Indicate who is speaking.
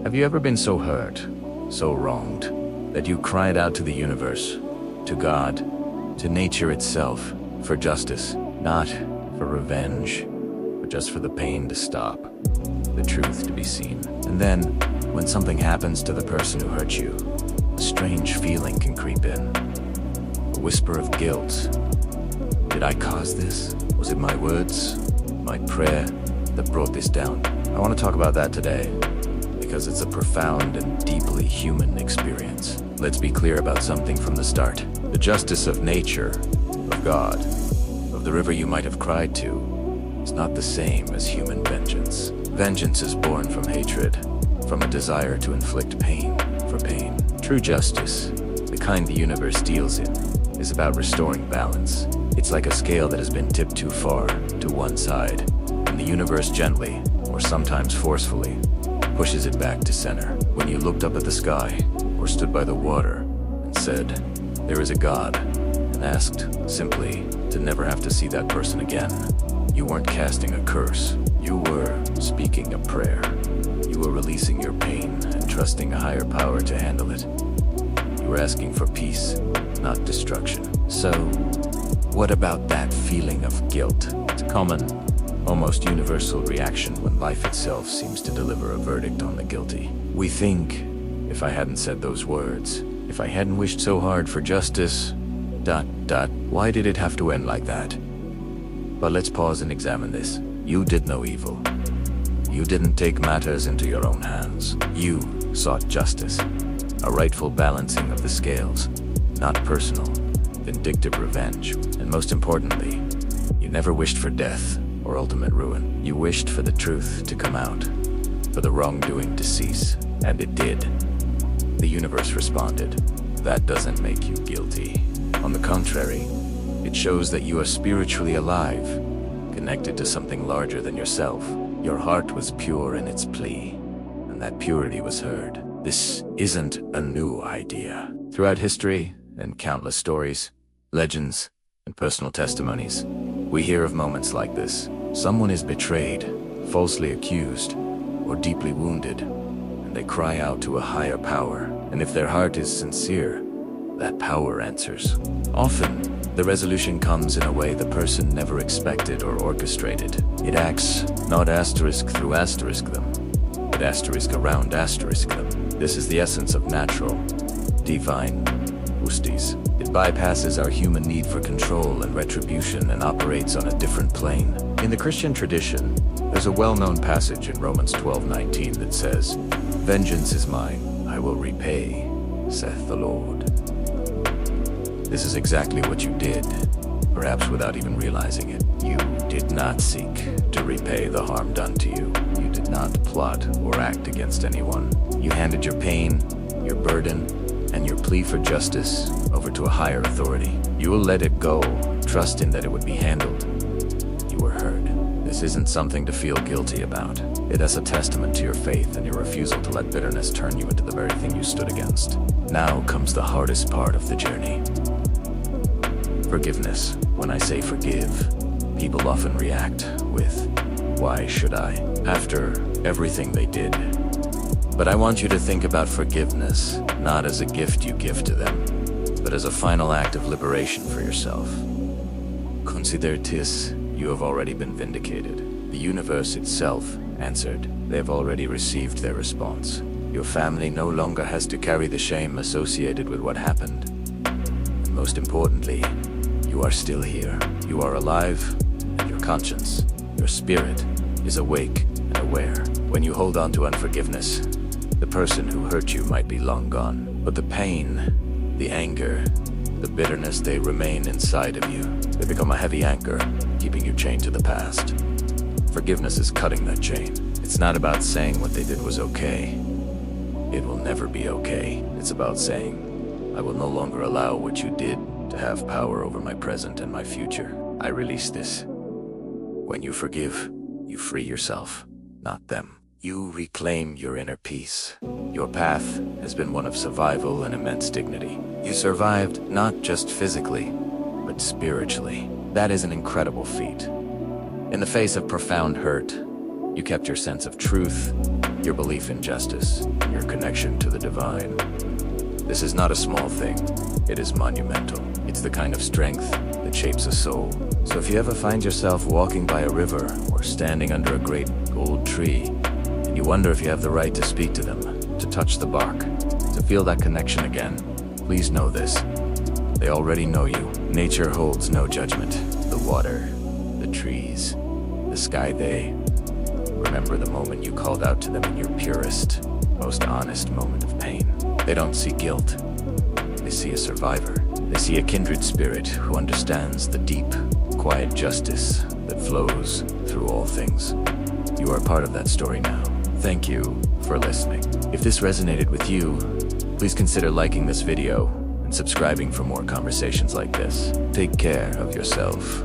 Speaker 1: Have you ever been so hurt, so wronged, that you cried out to the universe, to God, to nature itself, for justice, not for revenge, but just for the pain to stop, the truth to be seen? And then, when something happens to the person who hurt you, a strange feeling can creep in, a whisper of guilt. Did I cause this? Was it my words, my prayer that brought this down? I want to talk about that today, because it's a profound and deeply human experience. Let's be clear about something from the start. The justice of nature, of God, of the river you might have cried to, is not the same as human vengeance. Vengeance is born from hatred, from a desire to inflict pain for pain. True justice, the kind the universe deals in, is about restoring balance. It's like a scale that has been tipped too far to one side, and the universe gently, or sometimes forcefully, pushes it back to center. When you looked up at the sky, or stood by the water, and said, "There is a God," and asked, simply, to never have to see that person again, you weren't casting a curse. You were speaking a prayer. You were releasing your pain and trusting a higher power to handle it. You were asking for peace, not destruction. So, what about that feeling of guilt? It's a common, almost universal reaction when life itself seems to deliver a verdict on the guilty. We think, if I hadn't said those words, if I hadn't wished so hard for justice, ... why did it have to end like that? But let's pause and examine this. You did no evil. You didn't take matters into your own hands. You sought justice, a rightful balancing of the scales, not personal, vindictive revenge. And most importantly, you never wished for death or ultimate ruin. You wished for the truth to come out, for the wrongdoing to cease, and it did. The universe responded. That doesn't make you guilty. On the contrary, it shows that you are spiritually alive, connected to something larger than yourself. Your heart was pure in its plea, and that purity was heard. This isn't a new idea. Throughout history, and countless stories, legends, and personal testimonies, we hear of moments like this. Someone is betrayed, falsely accused, or deeply wounded, and they cry out to a higher power. And if their heart is sincere, that power answers. Often, the resolution comes in a way the person never expected or orchestrated. It acts not asterisk through asterisk them, but asterisk around asterisk them. This is the essence of natural, divine justice. It bypasses our human need for control and retribution and operates on a different plane. In the Christian tradition, there's a well-known passage in Romans 12:19 that says, "Vengeance is mine, I will repay, saith the Lord." This is exactly what you did, perhaps without even realizing it. You did not seek to repay the harm done to you. You did not plot or act against anyone. You handed your pain, your burden, and your plea for justice over to a higher authority. You will let it go, trusting that it would be handled. You were heard. This isn't something to feel guilty about. It is a testament to your faith and your refusal to let bitterness turn you into the very thing you stood against. Now comes the hardest part of the journey. Forgiveness. When I say forgive, people often react with, "Why should I?" after everything they did. But I want you to think about forgiveness not as a gift you give to them, but as a final act of liberation for yourself. Consider this, you have already been vindicated. The universe itself answered. They have already received their response. Your family no longer has to carry the shame associated with what happened. And most importantly, you are still here. You are alive, and your conscience, your spirit, is awake and aware. When you hold on to unforgiveness, the person who hurt you might be long gone, but the pain, the anger, the bitterness, they remain inside of you. They become a heavy anchor, keeping you chained to the past. Forgiveness is cutting that chain. It's not about saying what they did was okay. It will never be okay. It's about saying, I will no longer allow what you did to have power over my present and my future. I release this. When you forgive, you free yourself, not them. You reclaim your inner peace. Your path has been one of survival and immense dignity. You survived not just physically, but spiritually. That is an incredible feat. In the face of profound hurt, you kept your sense of truth, your belief in justice, your connection to the divine. This is not a small thing. It is monumental. It's the kind of strength that shapes a soul. So if you ever find yourself walking by a river or standing under a great old tree, and you wonder if you have the right to speak to them, to touch the bark, to feel that connection again, please know this. They already know you. Nature holds no judgment. The water, the trees, the sky, they remember the moment you called out to them in your purest, most honest moment of pain. They don't see guilt. They see a survivor. They see a kindred spirit who understands the deep, quiet justice that flows through all things. You are part of that story now. Thank you for listening. If this resonated with you, please consider liking this video and subscribing for more conversations like this. Take care of yourself